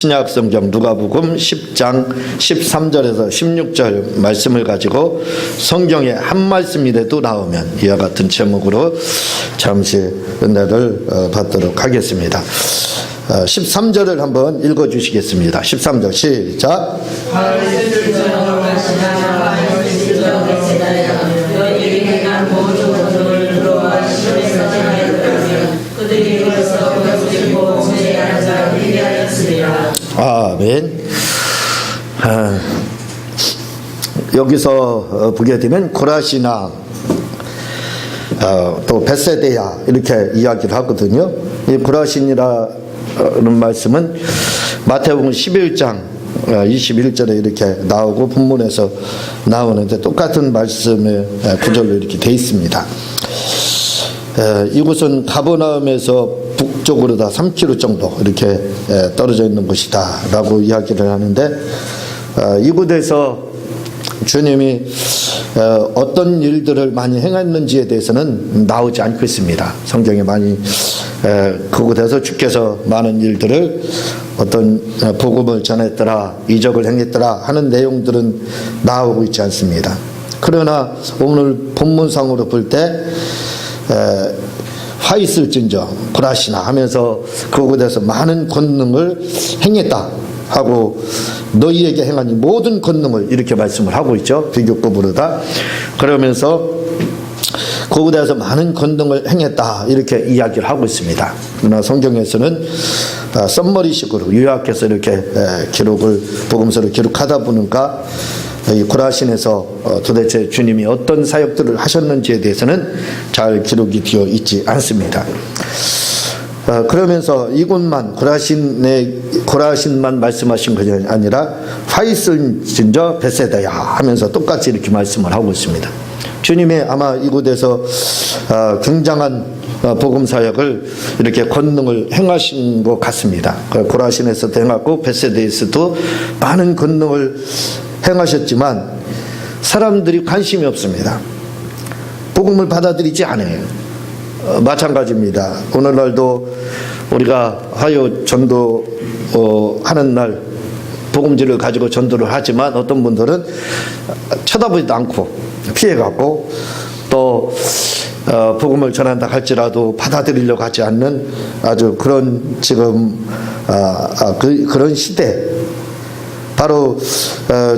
신약 성경 누가복음 10장 13절에서 16절 말씀을 가지고 성경에 한 말씀이라도 나오면 이와 같은 제목으로 잠시 은혜를 받도록 하겠습니다. 13절을 한번 읽어 주시겠습니다. 13절 시작. 아멘. 여기서 보게 되면 고라시나 또 벳세대야 이렇게 이야기를 하거든요. 이 고라신이라는 말씀은 마태복음 11장 21절에 이렇게 나오고 본문에서 나오는데 똑같은 말씀의 구절로 이렇게 되어 있습니다. 이곳은 가버나움에서 북쪽으로 다 3km 정도 이렇게 떨어져 있는 곳이다 라고 이야기를 하는데, 이곳에서 주님이 어떤 일들을 많이 행했는지에 대해서는 나오지 않고 있습니다. 성경에 많이 그곳에서 주께서 많은 일들을 어떤 복음을 전했더라, 이적을 행했더라 하는 내용들은 나오고 있지 않습니다. 그러나 오늘 본문상으로 볼 때 화 있을진저 고라시나 하면서 그곳에서 많은 권능을 행했다 하고 너희에게 행한 이 모든 권능을 이렇게 말씀을 하고 있죠. 비교급으로 다. 그러면서 그곳에서 많은 권능을 행했다 이렇게 이야기를 하고 있습니다. 그러나 성경에서는 썸머리식으로 요약해서 이렇게 기록을 복음서를 기록하다 보니까 이 고라신에서 도대체 주님이 어떤 사역들을 하셨는지에 대해서는 잘 기록이 되어 있지 않습니다. 그러면서 이곳만 고라신만 말씀하신 것이 아니라 화이슬진저 벳세다야 하면서 똑같이 이렇게 말씀을 하고 있습니다. 주님이 아마 이곳에서 굉장한 복음 사역을 이렇게 권능을 행하신 것 같습니다. 고라신에서도 행하고 벳세다에서도 많은 권능을 행하셨지만 사람들이 관심이 없습니다. 복음을 받아들이지 않아요. 마찬가지입니다. 오늘날도 우리가 화요 전도 하는 날 복음지를 가지고 전도를 하지만 어떤 분들은 쳐다보지도 않고 피해가고 또 복음을 전한다 할지라도 받아들이려고 하지 않는 아주 그런 지금 그런 시대, 바로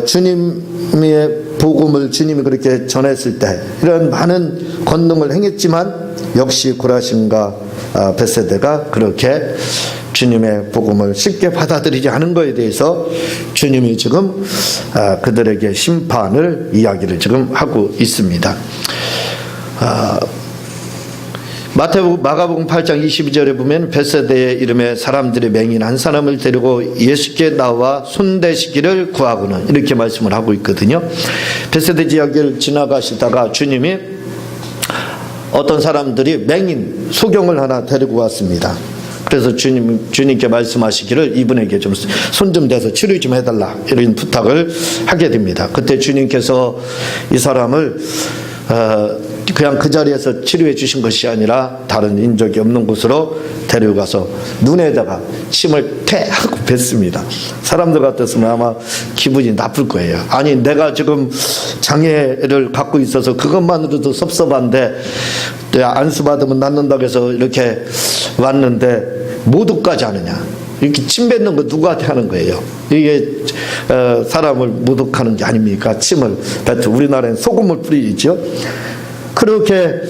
주님의 복음을 주님이 그렇게 전했을 때 이런 많은 권능을 행했지만 역시 고라신과 벳세다가 그렇게 주님의 복음을 쉽게 받아들이지 않은 것에 대해서 주님이 지금 그들에게 심판을 이야기를 지금 하고 있습니다. 마가복음 8장 22절에 보면 벳세다의 이름에 사람들의 맹인 한 사람을 데리고 예수께 나와 손대시기를 구하고는 이렇게 말씀을 하고 있거든요. 벳세다 지역을 지나가시다가 주님이 어떤 사람들이 맹인 소경을 하나 데리고 왔습니다. 그래서 주님께 말씀하시기를 이분에게 좀 손 좀 대서 치료 좀 해달라 이런 부탁을 하게 됩니다. 그때 주님께서 이 사람을 그냥 그 자리에서 치료해 주신 것이 아니라 다른 인적이 없는 곳으로 데려가서 눈에다가 침을 태 하고 뱉습니다. 사람들 같았으면 아마 기분이 나쁠 거예요. 아니 내가 지금 장애를 갖고 있어서 그것만으로도 섭섭한데 안수받으면 낫는다고 해서 이렇게 왔는데 모독까지 하느냐, 이렇게 침 뱉는 거 누구한테 하는 거예요? 이게 사람을 모독하는 게 아닙니까? 침을 뱉어. 우리나라엔 소금을 뿌리죠. 그렇게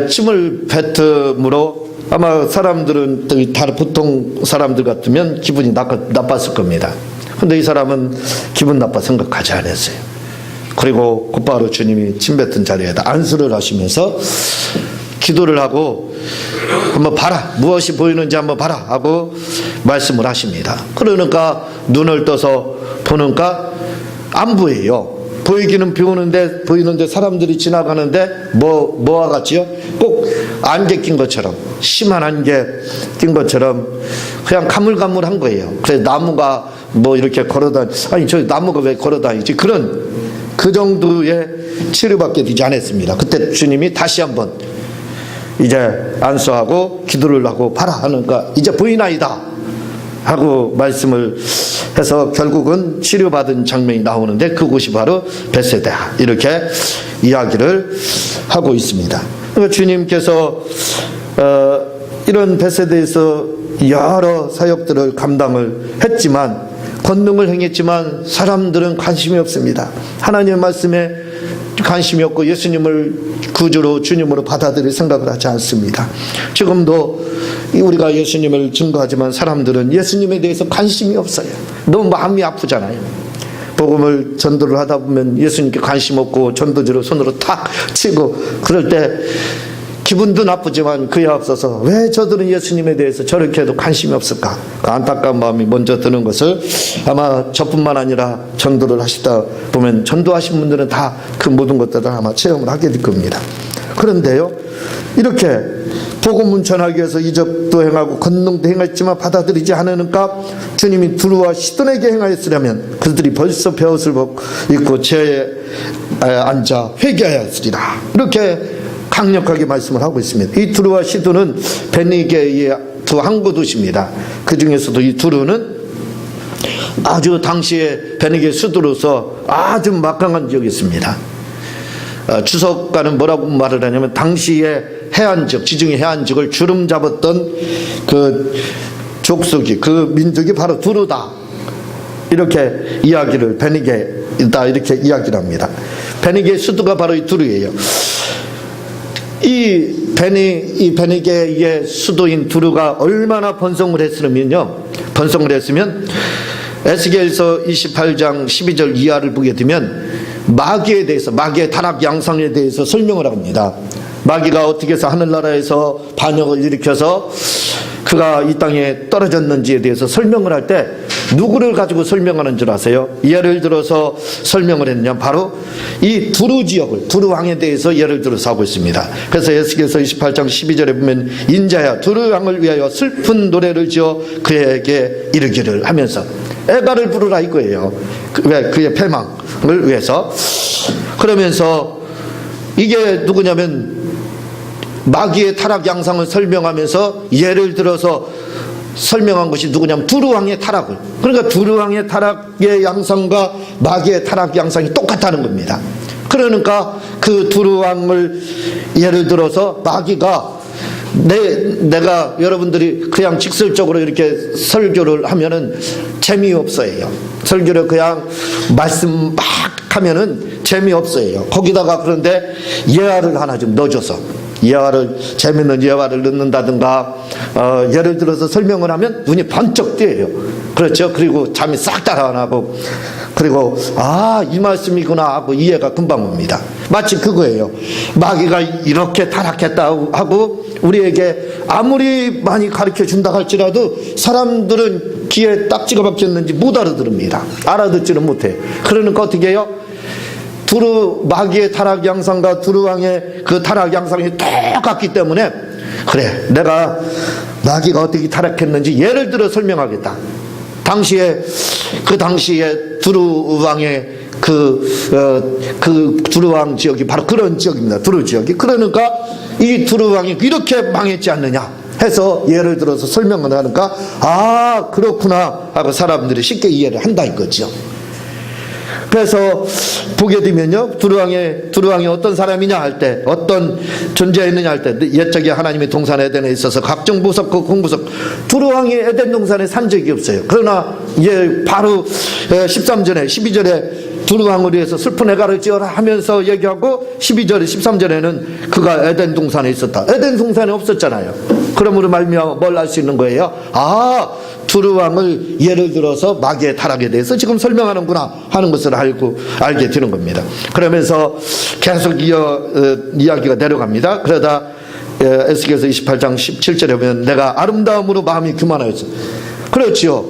침을 뱉음으로 아마 사람들은 보통 사람들 같으면 기분이 나빴을 겁니다. 그런데 이 사람은 기분 나빠 생각하지 않았어요. 그리고 곧바로 주님이 침 뱉은 자리에다 안수를 하시면서 기도를 하고 한번 봐라, 무엇이 보이는지 한번 봐라 하고 말씀을 하십니다. 그러니까 눈을 떠서 보니까 안 보여요. 보이기는 보이는데 사람들이 지나가는데 뭐와 같지요? 꼭 안개 낀 것처럼, 심한 안개 낀 것처럼 그냥 가물가물한 거예요. 그래서 나무가 뭐 이렇게 아니 저 나무가 왜 걸어다니지? 그 정도의 치료밖에 되지 않았습니다. 그때 주님이 다시 한번 이제 안수하고 기도를 하고 봐라 하니까 이제 보이나이다 하고 말씀을 해서 결국은 치료받은 장면이 나오는데 그곳이 바로 벳세다 이렇게 이야기를 하고 있습니다. 그러니까 주님께서 이런 벳세다에서 여러 사역들을 감당을 했지만 권능을 행했지만 사람들은 관심이 없습니다. 하나님의 말씀에 관심이 없고 예수님을 구주로 주님으로 받아들일 생각을 하지 않습니다. 지금도 우리가 예수님을 증거하지만 사람들은 예수님에 대해서 관심이 없어요. 너무 마음이 아프잖아요. 복음을 전도를 하다 보면 예수님께 관심 없고 전도지로 손으로 탁 치고 그럴 때 기분도 나쁘지만 그에 앞서서 왜 저들은 예수님에 대해서 저렇게도 관심이 없을까? 그 안타까운 마음이 먼저 드는 것을 아마 저뿐만 아니라 전도를 하시다 보면 전도하신 분들은 다 그 모든 것들을 아마 체험을 하게 될 겁니다. 그런데요, 이렇게 복음을 전하기 위해서 이적도 행하고 권능도 행했지만 받아들이지 않으니까 주님이 두루와 시돈에게 행하였으려면 그들이 벌써 베옷을 입고 제에 앉아 회개하였으리라. 이렇게 강력하게 말씀을 하고 있습니다. 이 두루와 시돈은 베니게의 두 항구 도시입니다. 그 중에서도 이 두루는 아주 당시에 베니게 수도로서 아주 막강한 지역이었습니다. 주석가는 뭐라고 말을 하냐면 당시에 해안지역, 지중해 해안지역을 주름 잡았던 그 족속이, 그 민족이 바로 두루다. 이렇게 이야기를 베니게다 이렇게 이야기를 합니다. 베니게 수도가 바로 이 두루예요. 이 베니게의 수도인 두루가 얼마나 번성을 했으면요. 에스겔서 28장 12절 이하를 보게 되면 마귀에 대해서, 마귀의 타락 양상에 대해서 설명을 합니다. 마귀가 어떻게 해서 하늘나라에서 반역을 일으켜서 그가 이 땅에 떨어졌는지에 대해서 설명을 할 때 누구를 가지고 설명하는 줄 아세요? 예를 들어서 설명을 했냐? 바로 이 두루 지역을, 두루 왕에 대해서 예를 들어서 하고 있습니다. 그래서 에스겔서 28장 12절에 보면 인자야 두루 왕을 위하여 슬픈 노래를 지어 그에게 이르기를 하면서 애가를 부르라 이거예요. 왜? 그의 패망을 위해서. 그러면서 이게 누구냐면 마귀의 타락 양상을 설명하면서 예를 들어서 설명한 것이 누구냐면 두루왕의 타락을. 그러니까 두루왕의 타락의 양상과 마귀의 타락 양상이 똑같다는 겁니다. 그러니까 그 두루왕을 예를 들어서 마귀가 내가 여러분들이 그냥 직설적으로 이렇게 설교를 하면은 재미없어요. 설교를 그냥 말씀 막 하면은 재미없어요. 거기다가 그런데 예화를 하나 좀 넣어줘서 재밌는 예화를 넣는다든가, 예를 들어서 설명을 하면 눈이 번쩍 띄어요. 그렇죠? 그리고 잠이 싹 달아나고, 그리고, 이 말씀이구나 하고 이해가 금방 옵니다. 마치 그거예요. 마귀가 이렇게 타락했다 하고, 우리에게 아무리 많이 가르쳐 준다 할지라도 사람들은 귀에 딱지가 박혔는지 못 알아들습니다. 알아듣지는 못해. 그러니까 어떻게 해요? 마귀의 타락 양상과 두루왕의 그 타락 양상이 똑같기 때문에 그래, 내가 마귀가 어떻게 타락했는지 예를 들어 설명하겠다. 당시에 두루왕의 그 두루왕 지역이 바로 그런 지역입니다. 두루 지역이. 그러니까 이 두루왕이 이렇게 망했지 않느냐 해서 예를 들어서 설명을 하니까 그렇구나 하고 사람들이 쉽게 이해를 한다 이거죠. 그래서 보게 되면요, 두루왕이 어떤 사람이냐 할 때, 어떤 존재였느냐 할 때, 옛적에 하나님의 동산 에덴에 있어서 각종 보석과 공보석, 두루왕이 에덴 동산에 산 적이 없어요. 그러나 바로 13절에 12절에 두루왕을 위해서 슬픈 애가를 지어라 하면서 얘기하고 12절에 13절에는 그가 에덴 동산에 있었다. 에덴 동산에 없었잖아요. 그러므로 말미암아 뭘 알 수 있는 거예요? 두루왕을 예를 들어서 마귀의 타락에 대해서 지금 설명하는구나 하는 것을 알게 되는 겁니다. 그러면서 계속 이야기가 내려갑니다. 그러다 에스겔서 28장 17절에 보면 내가 아름다움으로 마음이 교만하였어. 그렇지요.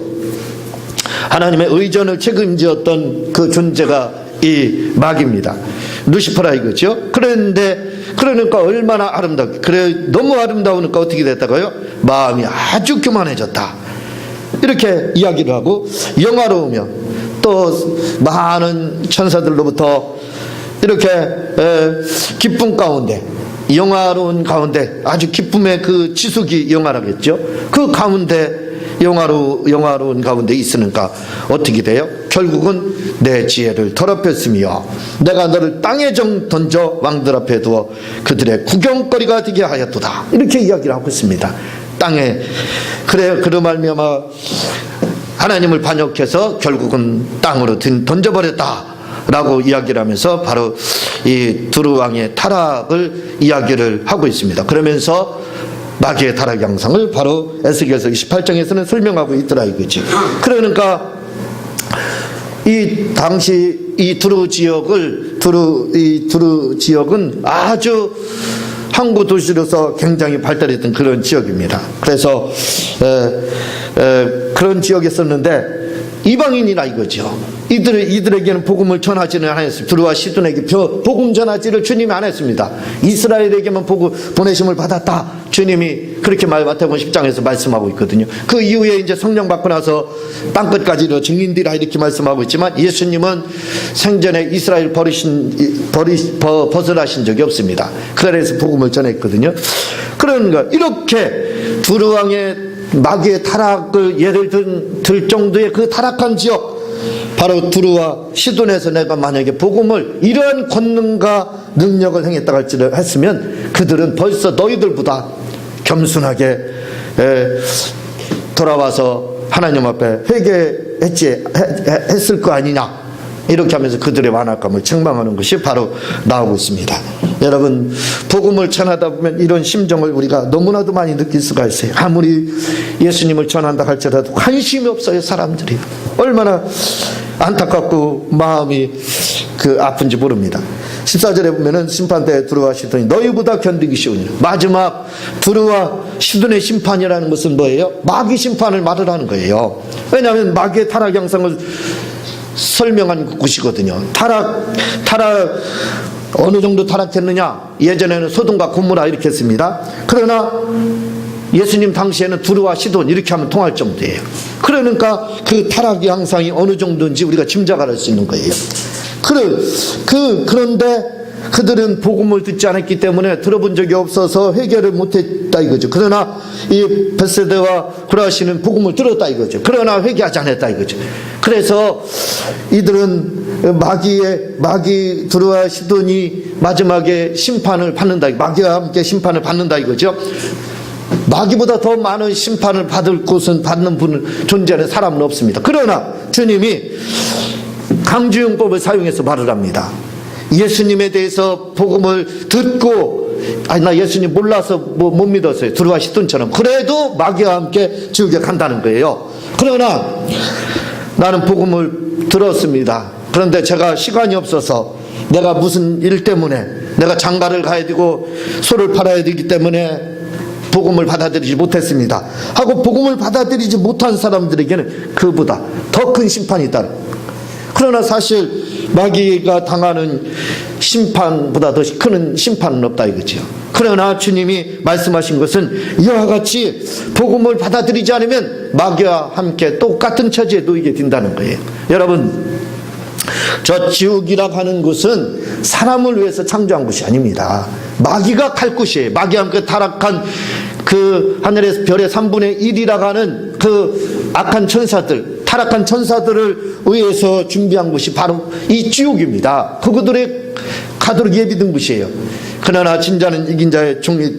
하나님의 의전을 책임지었던 그 존재가 이 마귀입니다. 루시퍼라 이거죠. 그러니까 얼마나 아름답게, 너무 아름다우니까 어떻게 됐다고요? 마음이 아주 교만해졌다. 이렇게 이야기를 하고, 영화로우며 또 많은 천사들로부터 이렇게 기쁨 가운데, 영화로운 가운데, 아주 기쁨의 그 지속이 영화라겠죠. 그 가운데 영화로운 가운데 있으니까 어떻게 돼요? 결국은 내 지혜를 더럽혔으며 내가 너를 땅에 던져 왕들 앞에 두어 그들의 구경거리가 되게 하였도다. 이렇게 이야기를 하고 있습니다. 땅에 그로 말미암아 하나님을 반역해서 결국은 땅으로 던져버렸다라고 이야기를 하면서 바로 이 두루 왕의 타락을 이야기를 하고 있습니다. 그러면서 마귀의 타락 양상을 바로 에스겔서 28장에서는 설명하고 있더라 이거지. 그러니까 이 당시 이 두루 지역은 아주 항구 도시로서 굉장히 발달했던 그런 지역입니다. 그래서 그런 지역이었었는데 이방인이라 이거죠. 이들에게는 복음을 전하지는 않았습니다. 두루와 시돈에게 복음 전하지를 주님이 안 했습니다. 이스라엘에게만 보내심을 받았다. 주님이 그렇게 마태복음 10장에서 말씀하고 있거든요. 그 이후에 이제 성령 받고 나서 땅끝까지로 증인되라 이렇게 말씀하고 있지만 예수님은 생전에 이스라엘 벗어나신 적이 없습니다. 그래서 복음을 전했거든요. 그러니까 이렇게 두루 왕의 마귀의 타락을 예를 들 정도의 그 타락한 지역, 바로 두루와 시돈에서 내가 만약에 복음을 이러한 권능과 능력을 행했다고 했으면 그들은 벌써 너희들보다 겸손하게 돌아와서 하나님 앞에 회개했을 거 아니냐, 이렇게 하면서 그들의 완악감을 책망하는 것이 바로 나오고 있습니다. 여러분, 복음을 전하다 보면 이런 심정을 우리가 너무나도 많이 느낄 수가 있어요. 아무리 예수님을 전한다 할지라도 관심이 없어요. 사람들이 얼마나 안타깝고 마음이 아픈지 모릅니다. 14절에 보면은 심판대에 두루와 시돈이 너희보다 견디기 쉬우니라. 마지막 두루와 시돈의 심판이라는 것은 뭐예요? 마귀 심판을 말을 하는 거예요. 왜냐하면 마귀의 타락 양상을 설명한 곳이거든요. 타락 어느 정도 타락했느냐? 예전에는 소돔과 고모라 이렇게 했습니다. 그러나 예수님 당시에는 두루와 시돈 이렇게 하면 통할 정도예요. 그러니까 그 타락의 양상이 어느 정도인지 우리가 짐작할 수 있는 거예요. 그런데 그들은 복음을 듣지 않았기 때문에 들어본 적이 없어서 회개를 못했다 이거죠. 그러나 이 벳세다와 후라시는 복음을 들었다 이거죠. 그러나 회개하지 않았다 이거죠. 그래서 이들은 마귀 두루와 시돈이 마지막에 심판을 받는다, 마귀와 함께 심판을 받는다 이거죠. 마귀보다 더 많은 심판을 받을 곳은 받는 존재는 사람은 없습니다. 그러나 주님이 강주용법을 사용해서 말을 합니다. 예수님에 대해서 복음을 듣고 나 예수님 몰라서 못 믿었어요. 두루와 시돈처럼. 그래도 마귀와 함께 지옥에 간다는 거예요. 그러나 나는 복음을 들었습니다. 그런데 제가 시간이 없어서 내가 무슨 일 때문에 내가 장가를 가야 되고 소를 팔아야 되기 때문에 복음을 받아들이지 못했습니다 하고 복음을 받아들이지 못한 사람들에게는 그보다 더 큰 심판이 있다. 그러나 사실 마귀가 당하는 심판보다 더 큰 심판은 없다 이거죠. 그러나 주님이 말씀하신 것은 이와 같이 복음을 받아들이지 않으면 마귀와 함께 똑같은 처지에 놓이게 된다는 거예요. 여러분, 저 지옥이라고 하는 곳은 사람을 위해서 창조한 곳이 아닙니다. 마귀가 갈 곳이에요. 마귀와 함께 타락한 그 하늘의 별의 3분의 1이라고 하는 그 악한 천사들, 타락한 천사들을 위해서 준비한 곳이 바로 이 지옥입니다. 그들의 가도록 예비된 곳이에요. 그러나 진자는 이긴 자의 종이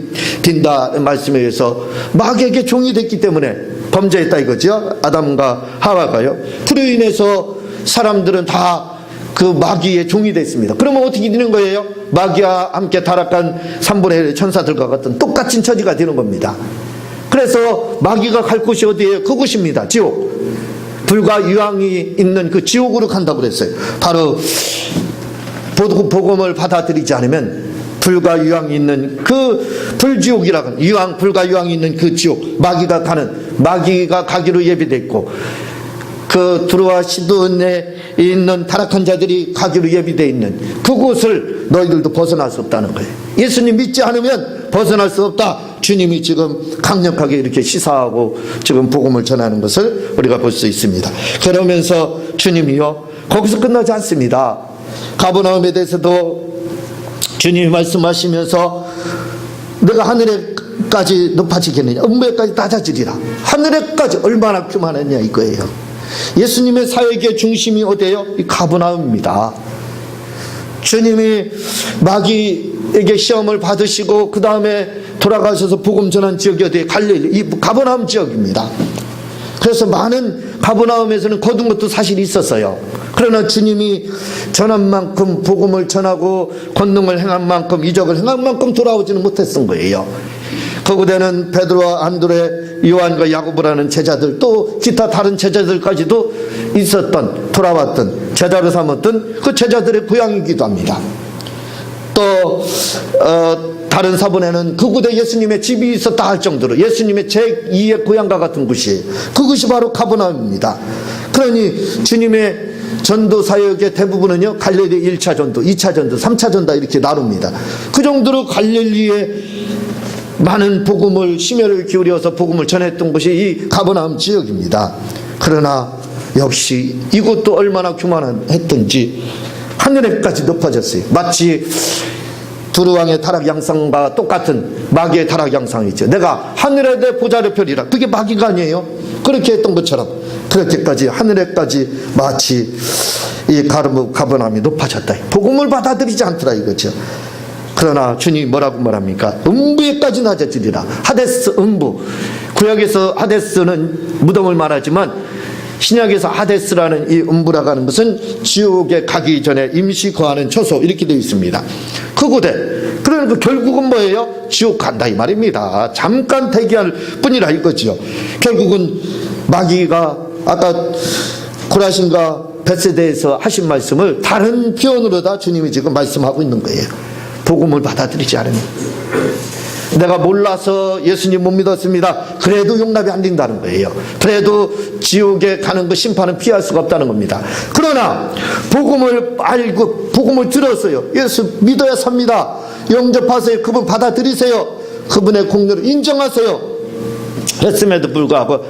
된다 말씀에 의해서 마귀에게 종이 됐기 때문에 범죄했다 이거죠. 아담과 하와가요. 그로 인해서 사람들은 다 그 마귀의 종이 됐습니다. 그러면 어떻게 되는 거예요? 마귀와 함께 타락한 3분의 1 천사들과 같은 똑같은 처지가 되는 겁니다. 그래서 마귀가 갈 곳이 어디예요? 그곳입니다. 지옥. 불과 유황이 있는 그 지옥으로 간다고 그랬어요. 바로 복음을 받아들이지 않으면 불과 유황이 있는 그 불지옥이라고 하는 불과 유황이 있는 그 지옥, 마귀가 가기로 예비됐고 그 두루와 시돈에 있는 타락한 자들이 가기로 예비되어 있는 그곳을 너희들도 벗어날 수 없다는 거예요. 예수님 믿지 않으면 벗어날 수 없다. 주님이 지금 강력하게 이렇게 시사하고 지금 복음을 전하는 것을 우리가 볼 수 있습니다. 그러면서 주님이요, 거기서 끝나지 않습니다. 가버나움에 대해서도 주님이 말씀하시면서 내가 하늘에 하늘에까지 높아지겠느냐, 음부에까지 낮아지리라. 하늘에까지 얼마나 교만했냐 이거예요. 예수님의 사역의 중심이 어디예요? 이 가버나움입니다. 주님이 마귀에게 시험을 받으시고 그 다음에 돌아가셔서 복음 전한 지역이 어디에? 갈릴리, 이 가버나움 지역입니다. 그래서 많은 가버나움에서는 거둔 것도 사실 있었어요. 그러나 주님이 전한 만큼, 복음을 전하고 권능을 행한 만큼, 이적을 행한 만큼 돌아오지는 못했던 거예요. 거기에는 베드로와 안드레, 요한과 야고보라는 제자들, 또 기타 다른 제자들까지도 있었던, 돌아왔던, 제자로 삼았던 그 제자들의 고향이기도 합니다. 또 다른 사본에는 그곳에 예수님의 집이 있었다 할 정도로 예수님의 제2의 고향과 같은 곳이, 그것이 바로 가버나움입니다. 그러니 주님의 전도 사역의 대부분은요, 갈릴리 1차 전도, 2차 전도, 3차 전도 이렇게 나눕니다. 그 정도로 갈릴리에 많은 복음을, 심혈을 기울여서 복음을 전했던 곳이 이 가버나움 지역입니다. 그러나 역시 이곳도 얼마나 교만했던지 하늘에까지 높아졌어요. 마치 두루왕의 타락 양상과 똑같은 마귀의 타락 양상이죠. 내가 하늘에 내 보좌를 펴리라. 그게 마귀가 아니에요. 그렇게 했던 것처럼 그렇게까지 하늘에까지 마치 이 가버나움이 높아졌다. 복음을 받아들이지 않더라 이거죠. 그러나 주님이 뭐라고 말합니까? 음부에까지 낮아지리라. 하데스, 음부. 구약에서 하데스는 무덤을 말하지만 신약에서 하데스라는 이 음부라고 하는 것은 지옥에 가기 전에 임시 거하는 처소, 이렇게 되어 있습니다. 그곳에, 그러니까 결국은 뭐예요? 지옥 간다 이 말입니다. 잠깐 대기할 뿐이라 이거죠. 결국은 마귀가 아까 고라신과 벳세다에서 하신 말씀을 다른 표현으로 다 주님이 지금 말씀하고 있는 거예요. 복음을 받아들이지 않으면, 내가 몰라서 예수님 못 믿었습니다, 그래도 용납이 안 된다는 거예요. 그래도 지옥에 가는 그 심판은 피할 수가 없다는 겁니다. 그러나 복음을 알고 복음을 들었어요. 예수 믿어야 삽니다. 영접하세요. 그분 받아들이세요. 그분의 공로를 인정하세요. 했음에도 불구하고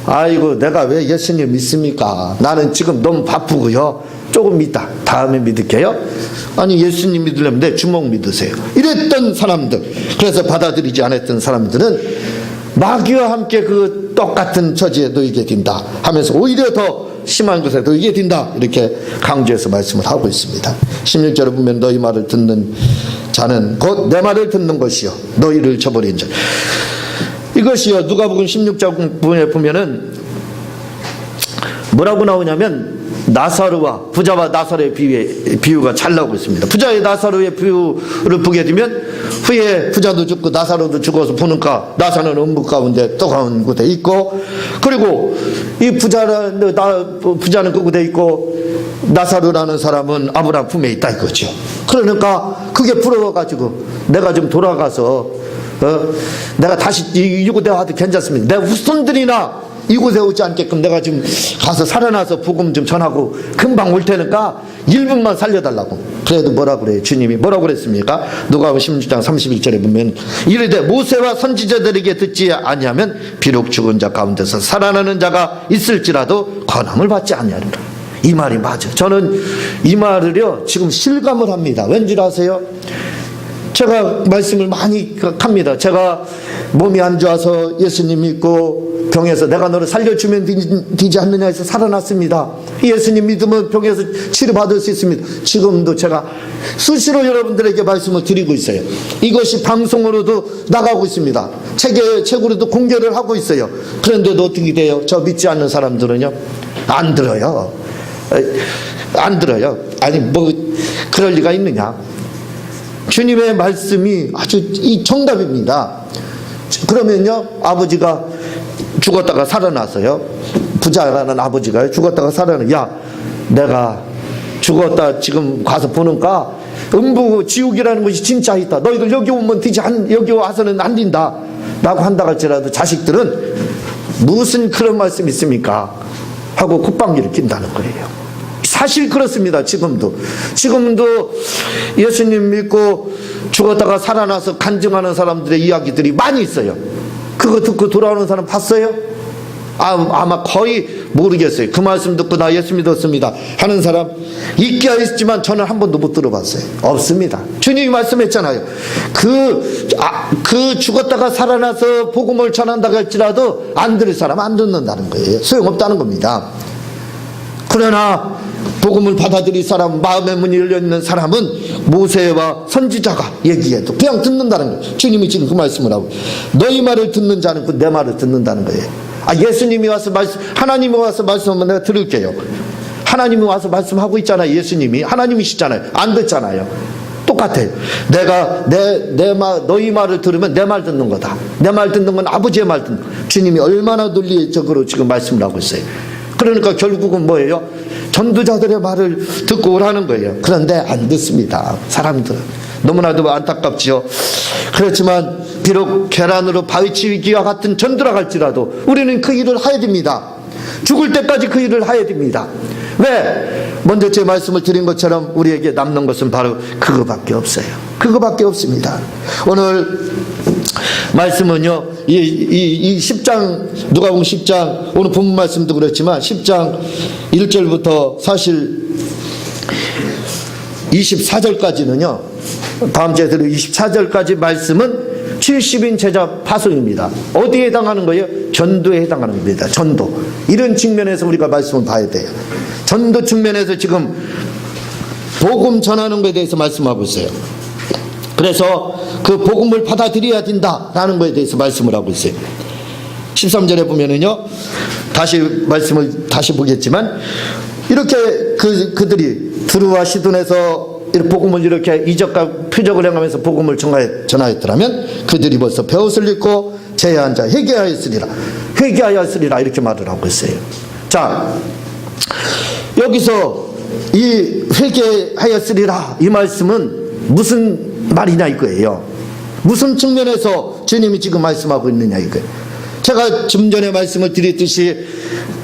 아이고 내가 왜 예수님 믿습니까? 나는 지금 너무 바쁘고요. 조금 있다. 다음에 믿을게요. 아니 예수님 믿으려면 내 주먹 믿으세요. 이랬던 사람들, 그래서 받아들이지 않았던 사람들은 마귀와 함께 그 똑같은 처지에 놓이게 된다 하면서 오히려 더 심한 것에 놓이게 된다, 이렇게 강조해서 말씀을 하고 있습니다. 16절에 보면 너희 말을 듣는 자는 곧 내 말을 듣는 것이요 너희를 저버린 자, 이것이요. 누가복음 16장 부분에 보면은 뭐라고 나오냐면 나사로와 부자와 나사로의 비유가 잘 나오고 있습니다. 부자의 나사로의 비유를 보게 되면 후에 부자도 죽고 나사로도 죽어서 보니까 나사로는 음부 가운데 뜨거운 곳에 있고, 그리고 이 부자는 그곳에 있고 나사로라는 사람은 아브라함 품에 있다 이거죠. 그러니까 그게 부러워가지고 내가 좀 돌아가서 내가 다시 이곳에 와도 괜찮습니다. 내 후손들이나 이곳에 오지 않게끔 내가 좀 가서 살아나서 복음 좀 전하고 금방 올 테니까 1분만 살려달라고. 그래도 뭐라 그래요? 주님이 뭐라고 그랬습니까? 누가복음 16장 31절에 보면 이르되 모세와 선지자들에게 듣지 아니하면 비록 죽은 자 가운데서 살아나는 자가 있을지라도 권함을 받지 아니하리라. 이 말이 맞아. 저는 이 말을요 지금 실감을 합니다. 왠지 아세요? 제가 말씀을 많이 합니다. 제가 몸이 안 좋아서 예수님 믿고 병에서 내가 너를 살려주면 되지 않느냐 해서 살아났습니다. 예수님 믿으면 병에서 치료받을 수 있습니다. 지금도 제가 수시로 여러분들에게 말씀을 드리고 있어요. 이것이 방송으로도 나가고 있습니다. 책으로도 공개를 하고 있어요. 그런데도 어떻게 돼요? 저 믿지 않는 사람들은요 안 들어요. 안 들어요. 아니 뭐 그럴 리가 있느냐. 주님의 말씀이 아주 이 정답입니다. 그러면요 아버지가 죽었다가 살아났어요. 부자라는 아버지가 죽었다가 살아나. 야 내가 죽었다 지금 가서 보니까 음부 지옥이라는 것이 진짜 있다. 너희들 여기 오면 되지 여기 와서는 안 된다 라고 한다 할지라도 자식들은 무슨 그런 말씀 있습니까 하고 콧방귀를 낀다는 거예요. 사실 그렇습니다. 지금도 예수님 믿고 죽었다가 살아나서 간증하는 사람들의 이야기들이 많이 있어요. 그거 듣고 돌아오는 사람 봤어요? 아마 거의 모르겠어요. 그 말씀 듣고 나 예수 믿었습니다 하는 사람 있기야 있지만 저는 한 번도 못 들어봤어요. 없습니다. 주님이 말씀했잖아요. 그 죽었다가 살아나서 복음을 전한다고 할지라도 안 들을 사람 안 듣는다는 거예요. 소용없다는 겁니다. 그러나 복음을 받아들일 사람, 마음의 문이 열려있는 사람은 모세와 선지자가 얘기해도 그냥 듣는다는 거예요. 주님이 지금 그 말씀을 하고, 너희 말을 듣는 자는 그 내 말을 듣는다는 거예요. 예수님이 와서 하나님이 와서 말씀하면 내가 들을게요. 하나님이 와서 말씀하고 있잖아요. 예수님이 하나님이시잖아요. 안 듣잖아요. 똑같아요. 내가 너희 말을 들으면 내 말 듣는 거다. 내 말 듣는 건 아버지의 말 듣는 거다. 주님이 얼마나 논리적으로 지금 말씀을 하고 있어요. 그러니까 결국은 뭐예요? 전도자들의 말을 듣고 오라는 거예요. 그런데 안 듣습니다. 사람들은. 너무나도 안타깝지요. 그렇지만 비록 계란으로 바위치기와 같은 전도라 할지라도 우리는 그 일을 해야 됩니다. 죽을 때까지 그 일을 해야 됩니다. 왜? 먼저 제 말씀을 드린 것처럼 우리에게 남는 것은 바로 그거밖에 없어요. 그거밖에 없습니다. 오늘 말씀은요, 이 10장, 누가복음 10장, 오늘 본문 말씀도 그렇지만 10장 1절부터 사실 24절까지는요, 다음 주에 들을 24절까지 말씀은 70인 제자 파송입니다. 어디에 해당하는 거예요? 전도에 해당하는 겁니다. 전도. 이런 측면에서 우리가 말씀을 봐야 돼요. 전도 측면에서 지금 복음 전하는 것에 대해서 말씀하고 있어요. 그래서 그 복음을 받아들여야 된다라는 것에 대해서 말씀을 하고 있어요. 13절에 보면은요, 다시 말씀을 다시 보겠지만, 이렇게 그들이 두루와 시돈에서 복음을 이렇게 이적과 표적을 행하면서 복음을 전하였더라면 그들이 벌써 베옷을 입고 제에 앉아 회개하였으리라. 회개하였으리라. 이렇게 말을 하고 있어요. 자, 여기서 이 회개하였으리라 이 말씀은 무슨 말이냐 이거예요. 무슨 측면에서 주님이 지금 말씀하고 있느냐 이거예요. 제가 좀 전에 말씀을 드렸듯이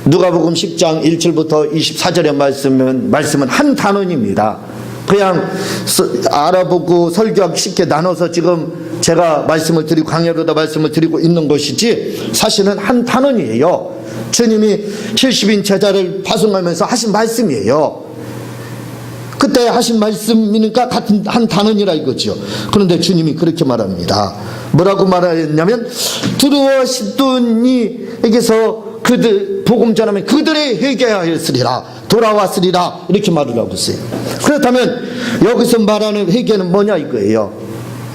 누가복음 10장 1절부터 24절의 말씀은 한 단원입니다. 그냥 알아보고 설교하기 쉽게 나눠서 지금 제가 말씀을 드리고 강의로다 말씀을 드리고 있는 것이지 사실은 한 단원이에요. 주님이 70인 제자를 파송하면서 하신 말씀이에요. 그때 하신 말씀이니까 같은 한 단원이라 이거죠. 그런데 주님이 그렇게 말합니다. 뭐라고 말하였냐면 두루와 시돈이에게서 그들 복음 전하면 그들이 회개하였으리라, 돌아왔으리라, 이렇게 말을 하고 있어요. 그렇다면 여기서 말하는 회개는 뭐냐 이거예요.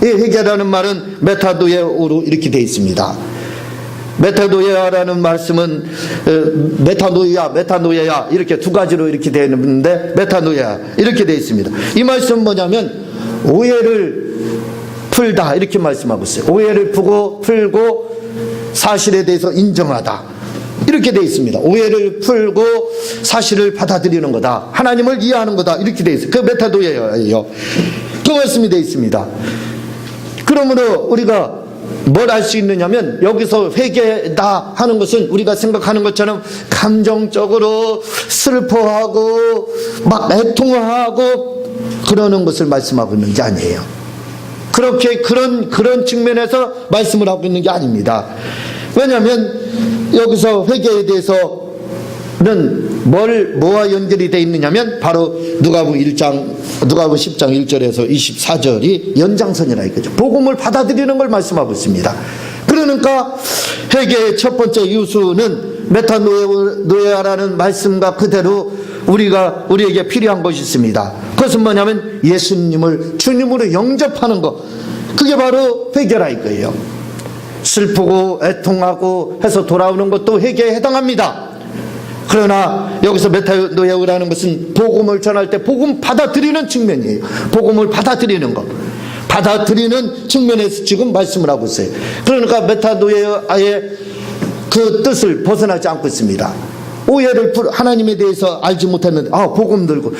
이 회개라는 말은 메타노예오로 이렇게 되어 있습니다. 메타노예아라는 말씀은 메타노예아 이렇게 두 가지로 이렇게 되어 있는데, 메타노예아 이렇게 되어 있습니다. 이 말씀은 뭐냐면 오해를 풀다 이렇게 말씀하고 있어요. 오해를 풀고 사실에 대해서 인정하다 이렇게 되어 있습니다. 오해를 풀고 사실을 받아들이는 거다, 하나님을 이해하는 거다, 이렇게 되어 있어요. 그 메타노예아예요. 그 말씀이 되어 있습니다. 그러므로 우리가 뭘 알 수 있느냐면, 여기서 회개다 하는 것은 우리가 생각하는 것처럼 감정적으로 슬퍼하고 막 애통하고 그러는 것을 말씀하고 있는 게 아니에요. 그렇게 그런 측면에서 말씀을 하고 있는 게 아닙니다. 왜냐하면 여기서 회개에 대해서는 뭐와 연결이 되어 있느냐면 바로 누가복음 10장 1절에서 24절이 연장선이라 이거죠. 복음을 받아들이는 걸 말씀하고 있습니다. 그러니까 회개의 첫 번째 요소는 메타노예아라는 말씀과 그대로 우리에게 필요한 것이 있습니다. 그것은 뭐냐면 예수님을 주님으로 영접하는 것. 그게 바로 회개라 이거예요. 슬프고 애통하고 해서 돌아오는 것도 회개에 해당합니다. 그러나 여기서 메타노예오라는 것은 복음을 전할 때 복음 받아들이는 측면이에요. 복음을 받아들이는 것, 받아들이는 측면에서 지금 말씀을 하고 있어요. 그러니까 메타노예아의 그 뜻을 벗어나지 않고 있습니다. 오해를 하나님에 대해서 알지 못했는데 복음 들고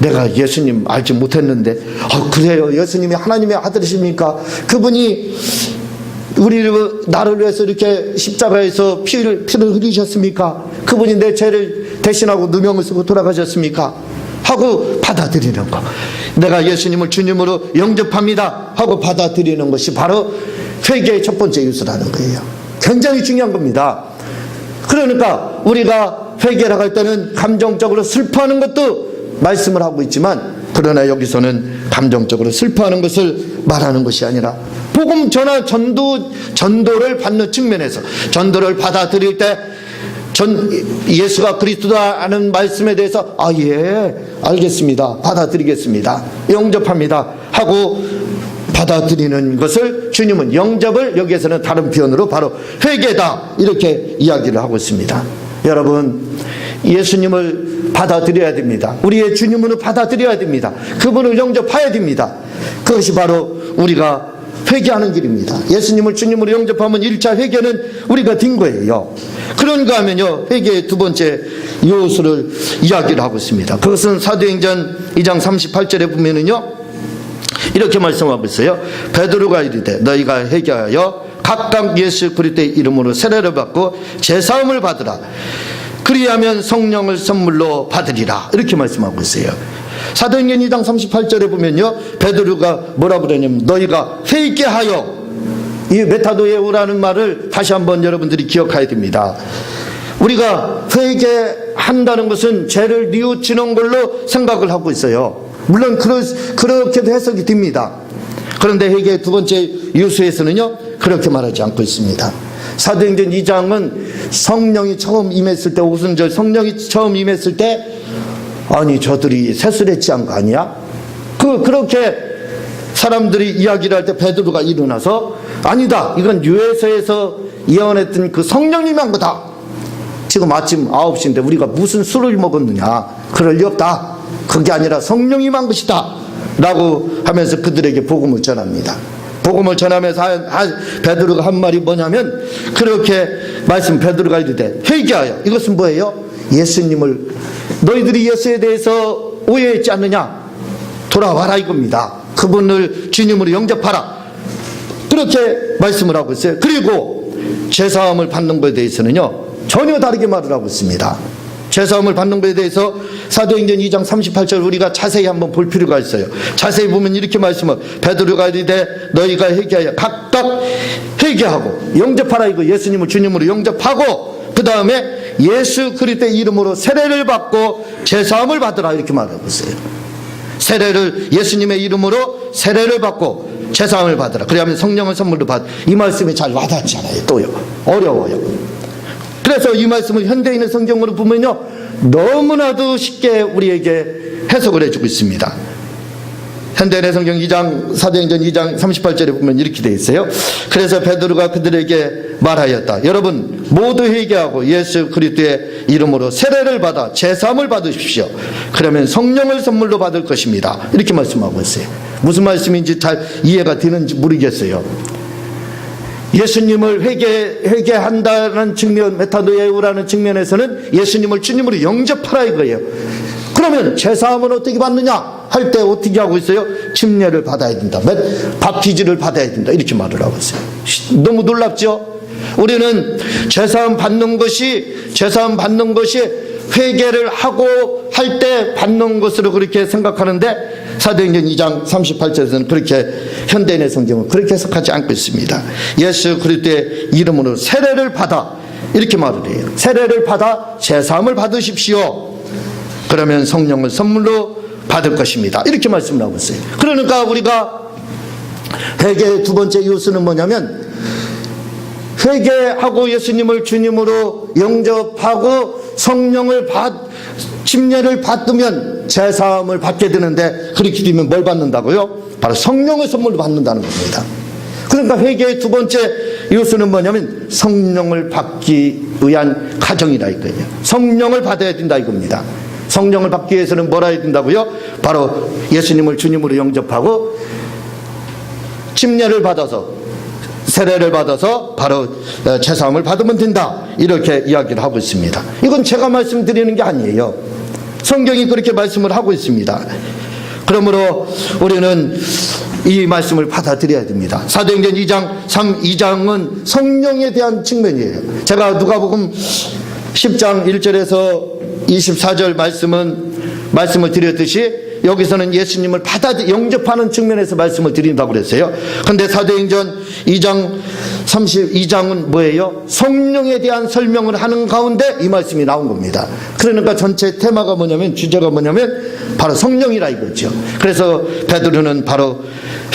내가 예수님 알지 못했는데 그래요, 예수님이 하나님의 아들이십니까? 그분이 나를 위해서 이렇게 십자가에서 피를 흘리셨습니까? 그분이 내 죄를 대신하고 누명을 쓰고 돌아가셨습니까? 하고 받아들이는 것. 내가 예수님을 주님으로 영접합니다 하고 받아들이는 것이 바로 회개의 첫 번째 요소라는 거예요. 굉장히 중요한 겁니다. 그러니까 우리가 회개를 할 때는 감정적으로 슬퍼하는 것도 말씀을 하고 있지만, 그러나 여기서는 감정적으로 슬퍼하는 것을 말하는 것이 아니라 복음 전하 전도를 받는 측면에서, 전도를 받아들일 때 예수가 그리스도다 하는 말씀에 대해서 예, 알겠습니다, 받아들이겠습니다, 영접합니다 하고 받아들이는 것을 주님은 영접을 여기에서는 다른 표현으로 바로 회개다 이렇게 이야기를 하고 있습니다. 여러분, 예수님을 받아들여야 됩니다. 우리의 주님으로 받아들여야 됩니다. 그분을 영접해야 됩니다. 그것이 바로 우리가 회개하는 길입니다. 예수님을 주님으로 영접하면 1차 회개는 우리가 된 거예요. 그런가 하면요, 회개의 두 번째 요소를 이야기를 하고 있습니다. 그것은 사도행전 2장 38절에 보면은요, 이렇게 말씀하고 있어요. 베드로가 이르되 너희가 회개하여 각각 예수 그리스도의 이름으로 세례를 받고 제사함을 받으라. 그리하면 성령을 선물로 받으리라. 이렇게 말씀하고 있어요. 사도행전 2장 38절에 보면요, 베드로가 뭐라 그러냐면 너희가 회개하여, 이 메타도예우라는 말을 다시 한번 여러분들이 기억해야 됩니다. 우리가 회개한다는 것은 죄를 뉘우치는 걸로 생각을 하고 있어요. 물론 그렇게도 해석이 됩니다. 그런데 회개의 두 번째 요소에서는요, 그렇게 말하지 않고 있습니다. 사도행전 2장은 성령이 처음 임했을 때, 오순절 성령이 처음 임했을 때, 아니 저들이 세술했지 한 거 아니야? 그렇게 사람들이 이야기를 할 때 베드로가 일어나서 아니다, 이건 유에서에서 예언했던 그 성령님이 한 거다. 지금 아침 9시인데 우리가 무슨 술을 먹었느냐, 그럴 리 없다, 그게 아니라 성령이 한 것이다 라고 하면서 그들에게 복음을 전합니다. 복음을 전하면서 베드로가 한 말이 뭐냐면, 그렇게 베드로가 이르되 회개하여, 이것은 뭐예요? 예수님을, 너희들이 예수에 대해서 오해했지 않느냐, 돌아와라 이겁니다. 그분을 주님으로 영접하라, 그렇게 말씀을 하고 있어요. 그리고 제사함을 받는 것에 대해서는요, 전혀 다르게 말을 하고 있습니다. 제사함을 받는 것에 대해서 사도행전 2장 38절 우리가 자세히 한번 볼 필요가 있어요. 자세히 보면 이렇게 말씀을, 베드로가 이르되 너희가 회개하여 각각 회개하고 영접하라, 이거 예수님을 주님으로 영접하고 그 다음에 예수 그리스도의 이름으로 세례를 받고 제사함을 받으라, 이렇게 말하고 있어요. 세례를, 예수님의 이름으로 세례를 받고 제사함을 받으라. 그러면 성령을 선물로 받. 이 말씀이 잘 와닿지 않아요. 또요, 어려워요. 그래서 이 말씀을 현대인의 성경으로 보면요, 너무나도 쉽게 우리에게 해석을 해주고 있습니다. 현대인의 성경 2장, 사도행전 2장 38절에 보면 이렇게 되어 있어요. 그래서 베드로가 그들에게 말하였다. 여러분 모두 회개하고 예수 그리스도의 이름으로 세례를 받아 제사함을 받으십시오. 그러면 성령을 선물로 받을 것입니다. 이렇게 말씀하고 있어요. 무슨 말씀인지 잘 이해가 되는지 모르겠어요. 예수님을 회개한다는 측면, 메타노예우라는 측면에서는 예수님을 주님으로 영접하라 이거예요. 그러면 제사함은 어떻게 받느냐 할 때 어떻게 하고 있어요? 침례를 받아야 된다, 밥기지를 받아야 된다, 이렇게 말을 하고 있어요. 너무 놀랍죠? 우리는 제사함 받는 것이 회개를 하고 할 때 받는 것으로 그렇게 생각하는데, 사도행전 2장 38절에서는 그렇게, 현대인의 성경은 그렇게 해석하지 않고 있습니다. 예수 그리스도의 이름으로 세례를 받아, 이렇게 말을 해요. 세례를 받아 제사함을 받으십시오. 그러면 성령을 선물로 받을 것입니다. 이렇게 말씀을 하고 있어요. 그러니까 우리가 회개의 두 번째 요소는 뭐냐면, 회개하고 예수님을 주님으로 영접하고 성령을 침례를 받으면 제사함을 받게 되는데, 그렇게 되면 뭘 받는다고요? 바로 성령의 선물로 받는다는 겁니다. 그러니까 회개의 두 번째 요소는 뭐냐면 성령을 받기 위한 과정이라 이거예요. 성령을 받아야 된다 이겁니다. 성령을 받기 위해서는 뭐라 해야 된다고요? 바로 예수님을 주님으로 영접하고 침례를 받아서, 세례를 받아서 바로 제사함을 받으면 된다, 이렇게 이야기를 하고 있습니다. 이건 제가 말씀드리는 게 아니에요. 성경이 그렇게 말씀을 하고 있습니다. 그러므로 우리는 이 말씀을 받아들여야 됩니다. 사도행전 2장은 성령에 대한 측면이에요. 제가 누가복음 10장 1절에서 24절 말씀을 드렸듯이 여기서는 예수님을 영접하는 측면에서 말씀을 드린다고 그랬어요. 그런데 사도행전 2장 32장은 뭐예요? 성령에 대한 설명을 하는 가운데 이 말씀이 나온 겁니다. 그러니까 전체 테마가 뭐냐면, 주제가 뭐냐면 바로 성령이라 이거죠. 그래서 베드로는 바로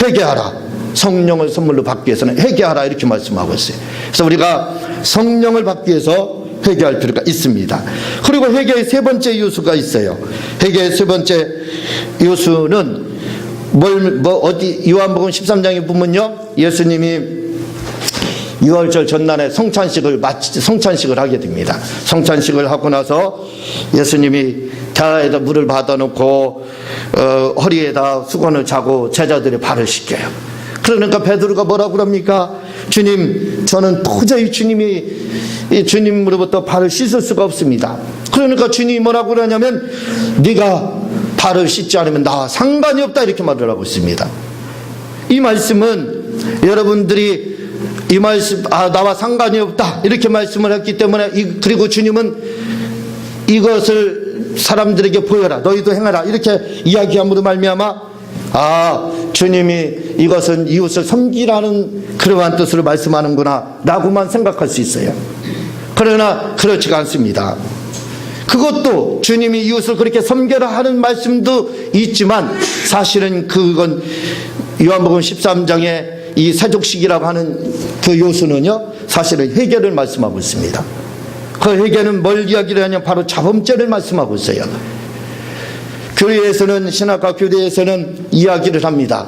회개하라, 성령을 선물로 받기 위해서는 회개하라, 이렇게 말씀하고 있어요. 그래서 우리가 성령을 받기 위해서 회개할 필요가 있습니다. 그리고 회개의 세 번째 요소가 있어요. 회개의 세 번째 요소는 요한복음 13장에 보면요, 예수님이 유월절 전날에 성찬식을 하게 됩니다. 성찬식을 하고 나서 예수님이 대야에다 물을 받아놓고 허리에다 수건을 차고 제자들의 발을 씻겨요. 그러니까 베드로가 뭐라고 그럽니까? 주님, 저는 도저히 주님으로부터 발을 씻을 수가 없습니다. 그러니까 주님이 뭐라고 그러냐면, 네가 발을 씻지 않으면 나와 상관이 없다, 이렇게 말을 하고 있습니다. 이 말씀은 여러분들이 이 말씀, 나와 상관이 없다, 이렇게 말씀을 했기 때문에, 그리고 주님은 이것을 사람들에게 보여라, 너희도 행하라, 이렇게 이야기함으로 말미암아 주님이 이것은 이웃을 섬기라는 그러한 뜻으로 말씀하는구나 라고만 생각할 수 있어요. 그러나 그렇지가 않습니다. 그것도 주님이 이웃을 그렇게 섬겨라 하는 말씀도 있지만, 사실은 그건 요한복음 13장에 이 세족식이라고 하는 그 요소는요, 사실은 회개를 말씀하고 있습니다. 그 회개는 뭘 이야기를 하냐면 바로 자범죄를 말씀하고 있어요. 교회에서는, 신학과 교회에서는 이야기를 합니다.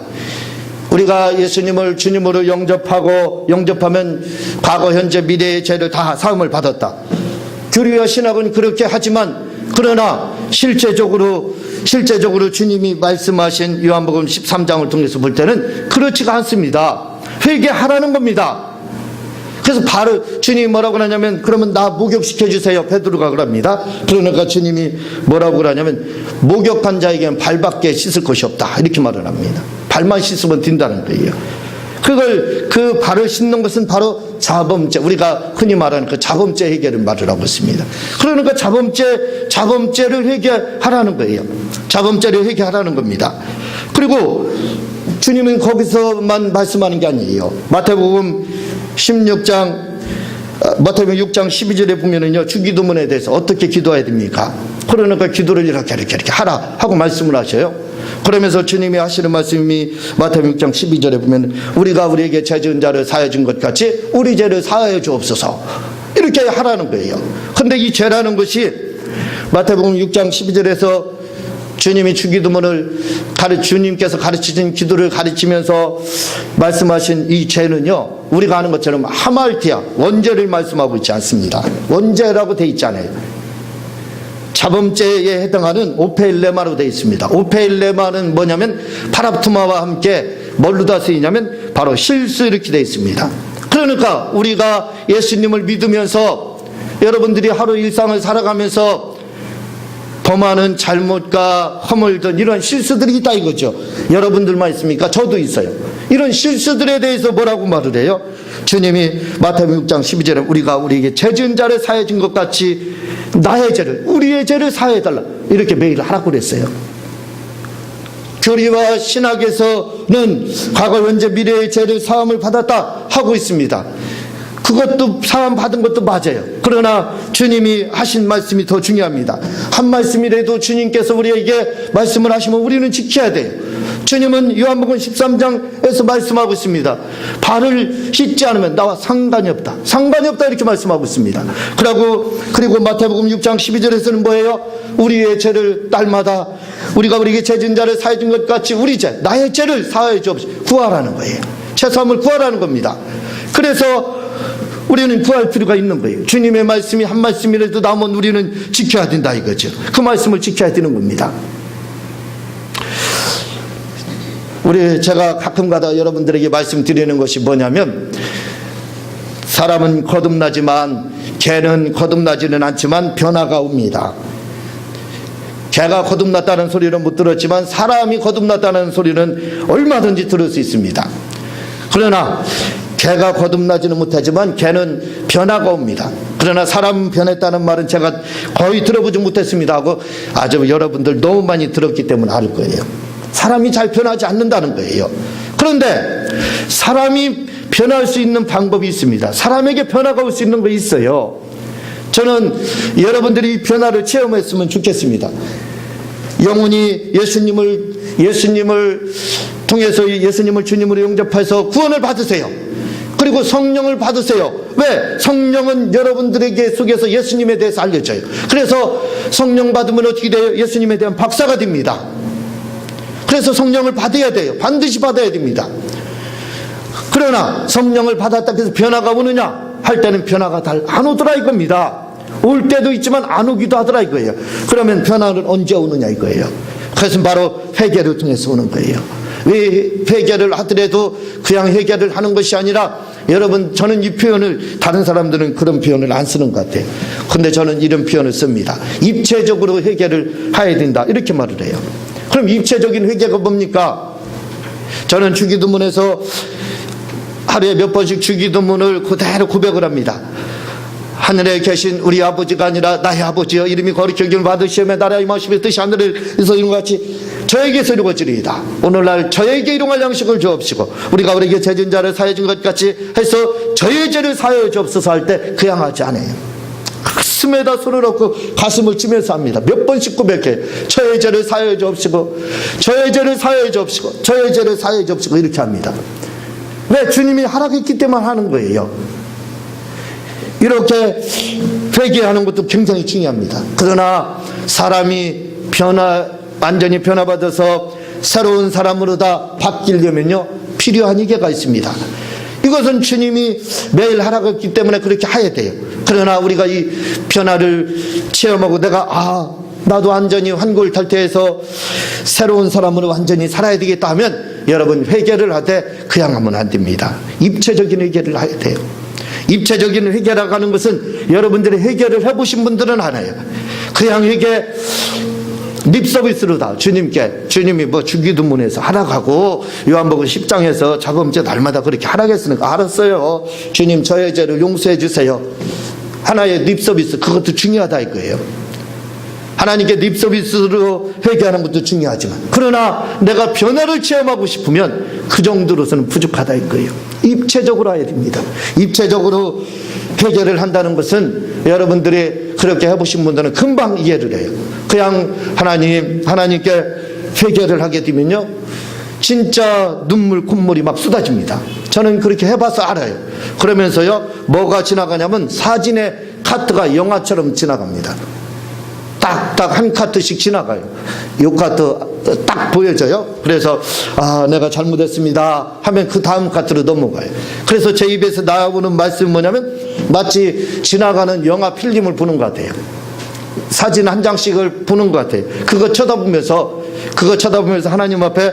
우리가 예수님을 주님으로 영접하면 과거, 현재, 미래의 죄를 다 사함을 받았다. 교리와 신학은 그렇게 하지만, 그러나 실제적으로 주님이 말씀하신 요한복음 13장을 통해서 볼 때는 그렇지가 않습니다. 회개하라는 겁니다. 그래서 바로 주님이 뭐라고 하냐면, 그러면 나 목욕시켜 주세요, 베드로가 그럽니다. 그러니까 주님이 뭐라고 그러냐면, 목욕한 자에게는 발밖에 씻을 것이 없다, 이렇게 말을 합니다. 발만 씻으면 된다는 거예요. 그 발을 씻는 것은 바로 자범죄, 우리가 흔히 말하는 그 자범죄 해결을 말을 하고 있습니다. 그러니까 자범죄를 회개하라는 거예요. 자범죄를 회개하라는 겁니다. 그리고 주님은 거기서만 말씀하는 게 아니에요. 마태복음 6장 12절에 보면은요, 주기도문에 대해서 어떻게 기도해야 됩니까? 그러니까 기도를 이렇게 하라 하고 말씀을 하셔요. 그러면서 주님이 하시는 말씀이 마태복음 6장 12절에 보면, 우리가 우리에게 죄 지은 자를 사하여 준 것 같이 우리 죄를 사하여 주옵소서, 이렇게 하라는 거예요. 그런데 이 죄라는 것이 마태복음 6장 12절에서 주님이 주기도문을 주님께서 가르치신 기도를 가르치면서 말씀하신 이 죄는요, 우리가 아는 것처럼 하말티아, 원죄를 말씀하고 있지 않습니다. 원죄라고 되어 있잖아요. 자범죄에 해당하는 오페일레마로 되어 있습니다. 오페일레마는 뭐냐면 파랍투마와 함께 뭘로 다 쓰이냐면 바로 실수, 이렇게 되어 있습니다. 그러니까 우리가 예수님을 믿으면서 여러분들이 하루 일상을 살아가면서 범하는 잘못과 허물든 이런 실수들이 있다 이거죠. 여러분들만 있습니까? 저도 있어요. 이런 실수들에 대해서 뭐라고 말을 해요? 주님이 마태복음 6장 12절에 우리가 우리에게 죄 지은 자를 사해 준 것 같이 나의 죄를, 우리의 죄를 사해달라, 이렇게 매일 하라고 그랬어요. 교리와 신학에서는 과거, 현재, 미래의 죄를 사함을 받았다 하고 있습니다. 그것도 사함 받은 것도 맞아요. 그러나 주님이 하신 말씀이 더 중요합니다. 한 말씀이라도 주님께서 우리에게 말씀을 하시면 우리는 지켜야 돼요. 주님은 요한복음 13장에서 말씀하고 있습니다. 발을 씻지 않으면 나와 상관이 없다, 상관이 없다, 이렇게 말씀하고 있습니다. 그리고 마태복음 6장 12절에서는 뭐예요? 우리의 죄를 딸마다 우리가 우리에게 죄 지은 자를 사해 준 것 같이 우리 죄, 나의 죄를 사해 주옵소서, 구하라는 거예요. 죄사함을 구하라는 겁니다. 그래서 우리는 구할 필요가 있는 거예요. 주님의 말씀이 한 말씀이라도 나오면 우리는 지켜야 된다 이거죠. 그 말씀을 지켜야 되는 겁니다. 제가 가끔가다 여러분들에게 말씀드리는 것이 뭐냐면, 사람은 거듭나지만 개는 거듭나지는 않지만 변화가 옵니다. 개가 거듭났다는 소리는 못 들었지만 사람이 거듭났다는 소리는 얼마든지 들을 수 있습니다. 그러나 개가 거듭나지는 못하지만 개는 변화가 옵니다. 그러나 사람 변했다는 말은 제가 거의 들어보지 못했습니다 하고 아주 여러분들 너무 많이 들었기 때문에 알 거예요. 사람이 잘 변하지 않는다는 거예요. 그런데 사람이 변할 수 있는 방법이 있습니다. 사람에게 변화가 올 수 있는 거 있어요. 저는 여러분들이 이 변화를 체험했으면 좋겠습니다. 영혼이 예수님을 통해서 예수님을 주님으로 영접해서 구원을 받으세요. 그리고 성령을 받으세요. 왜? 성령은 여러분들에게 속에서 예수님에 대해서 알려줘요. 그래서 성령 받으면 어떻게 돼요? 예수님에 대한 박사가 됩니다. 그래서 성령을 받아야 돼요. 반드시 받아야 됩니다. 그러나 성령을 받았다 해서 변화가 오느냐 할 때는 변화가 잘 안 오더라 이겁니다. 올 때도 있지만 안 오기도 하더라 이거예요. 그러면 변화는 언제 오느냐 이거예요. 그것은 바로 회개를 통해서 오는 거예요. 왜 회개를 하더라도 그냥 회개를 하는 것이 아니라, 여러분 저는 이 표현을, 다른 사람들은 그런 표현을 안 쓰는 것 같아요. 근데 저는 이런 표현을 씁니다. 입체적으로 회개를 해야 된다 이렇게 말을 해요. 그럼 입체적인 회개가 뭡니까? 저는 주기도문에서 하루에 몇 번씩 주기도문을 그대로 고백을 합니다. 하늘에 계신 우리 아버지가 아니라 나의 아버지여, 이름이 거룩히 여김을 받으시오며 나라의 임하시며 뜻이 하늘에서 이룬 것 같이 저에게서 이루어지리이다. 오늘날 저에게 일용할 양식을 주옵시고 우리가 우리에게 죄진 자를 사하여 준 것 같이 해서 저의 죄를 사하여 주옵소서 할 때 그양하지 않아요. 가슴에다 손을 얹고 가슴을 치면서 합니다. 몇 번씩 고백해요. 저의 죄를 사하여 주옵시고 저의 죄를 사하여 주옵시고 저의 죄를 사하여 주옵시고 이렇게 합니다. 왜? 주님이 하락했기 때문에 하는 거예요. 이렇게 회개하는 것도 굉장히 중요합니다. 그러나 사람이 완전히 변화받아서 새로운 사람으로 다 바뀌려면요 필요한 회개가 있습니다. 이것은 주님이 매일 하락했기 때문에 그렇게 해야 돼요. 그러나 우리가 이 변화를 체험하고 나도 완전히 환골탈태해서 새로운 사람으로 완전히 살아야 되겠다 하면, 여러분 회개를 하되 그냥 하면 안 됩니다. 입체적인 회개를 해야 돼요. 입체적인 회개라고 하는 것은 여러분들이 회개를 해보신 분들은 알아요. 그냥 회개 립서비스로다. 주님이 주기도문에서 하락하고 요한복음 10장에서 자범죄 날마다 그렇게 하락했으니까 알았어요. 주님 저의 죄를 용서해 주세요. 하나의 립서비스, 그것도 중요하다 이거예요. 하나님께 립서비스로 회개하는 것도 중요하지만, 그러나 내가 변화를 체험하고 싶으면 그 정도로서는 부족하다 이거예요. 입체적으로 해야 됩니다. 입체적으로 회개를 한다는 것은 여러분들이 그렇게 해보신 분들은 금방 이해를 해요. 그냥 하나님께 회개를 하게 되면요 진짜 눈물 콧물이 막 쏟아집니다. 저는 그렇게 해봐서 알아요. 그러면서요 뭐가 지나가냐면 사진의 카트가 영화처럼 지나갑니다. 딱딱 한 카트씩 지나가요. 요 카트 딱 보여져요. 그래서 내가 잘못했습니다 하면 그 다음 카트로 넘어가요. 그래서 제 입에서 나오는 말씀은 뭐냐면 마치 지나가는 영화 필름을 보는 것 같아요. 사진 한 장씩을 보는 것 같아요. 그거 쳐다보면서 하나님 앞에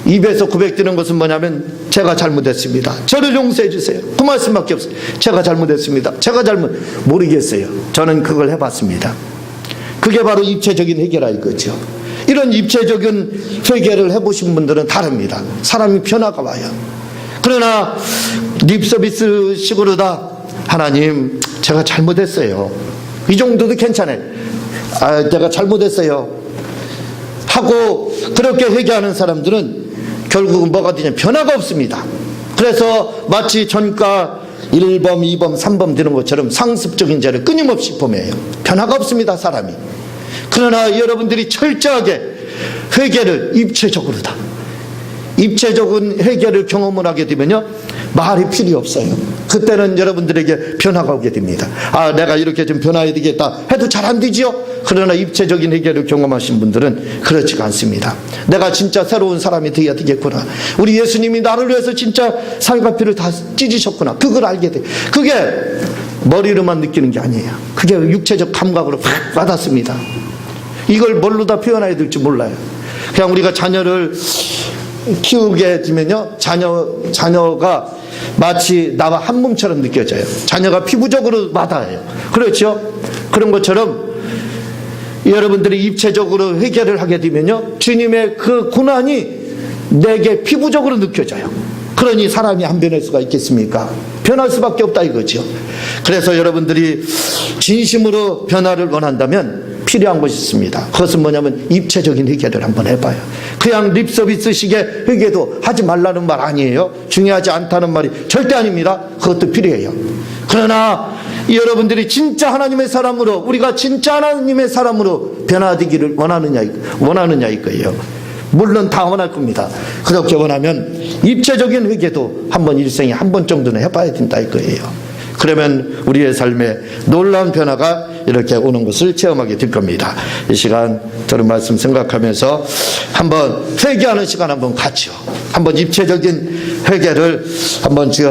입에서 고백드리는 것은 뭐냐면 제가 잘못했습니다. 저를 용서해 주세요. 그 말씀밖에 없어요. 제가 잘못했습니다. 모르겠어요. 저는 그걸 해봤습니다. 그게 바로 입체적인 회개라 이거죠. 이런 입체적인 회개를 해보신 분들은 다릅니다. 사람이 변화가 와요. 그러나 립서비스 식으로다 하나님 제가 잘못했어요. 이 정도도 괜찮아요. 내가 잘못했어요 하고 그렇게 회개하는 사람들은 결국은 뭐가 되냐, 변화가 없습니다. 그래서 마치 전과 1범, 2범, 3범 되는 것처럼 상습적인 죄를 끊임없이 범해요. 변화가 없습니다, 사람이. 그러나 여러분들이 철저하게 회개를 입체적인 회개를 경험을 하게 되면요 말이 필요 없어요. 그때는 여러분들에게 변화가 오게 됩니다. 내가 이렇게 좀 변화해야 되겠다 해도 잘 안 되지요. 그러나 입체적인 회개를 경험하신 분들은 그렇지가 않습니다. 내가 진짜 새로운 사람이 되어야 되겠구나. 우리 예수님이 나를 위해서 진짜 살과 피를 다 찢으셨구나. 그걸 알게 돼. 그게 머리로만 느끼는 게 아니에요. 그게 육체적 감각으로 확 와닿습니다. 이걸 뭘로 다 표현해야 될지 몰라요. 그냥 우리가 자녀를 키우게 되면요 자녀가 마치 나와 한 몸처럼 느껴져요. 자녀가 피부적으로 와닿아요. 그렇죠? 그런 것처럼 여러분들이 입체적으로 회개를 하게 되면요 주님의 그 고난이 내게 피부적으로 느껴져요. 그러니 사람이 안 변할 수가 있겠습니까? 변할 수밖에 없다 이거죠. 그래서 여러분들이 진심으로 변화를 원한다면 필요한 것이 있습니다. 그것은 뭐냐면 입체적인 회개를 한번 해봐요. 그냥 립서비스식의 회개도 하지 말라는 말 아니에요. 중요하지 않다는 말이 절대 아닙니다. 그것도 필요해요. 그러나 여러분들이 진짜 하나님의 사람으로, 우리가 진짜 하나님의 사람으로 변화되기를 원하느냐 이거예요. 물론 다 원할 겁니다. 그렇게 원하면 입체적인 회개도 한번 일생에 한 번 정도는 해봐야 된다 이거예요. 그러면 우리의 삶에 놀라운 변화가 이렇게 오는 것을 체험하게 될 겁니다. 이 시간 들은 말씀 생각하면서 한번 회개하는 시간 한번 갖죠. 한번 입체적인 회개를 한번 주여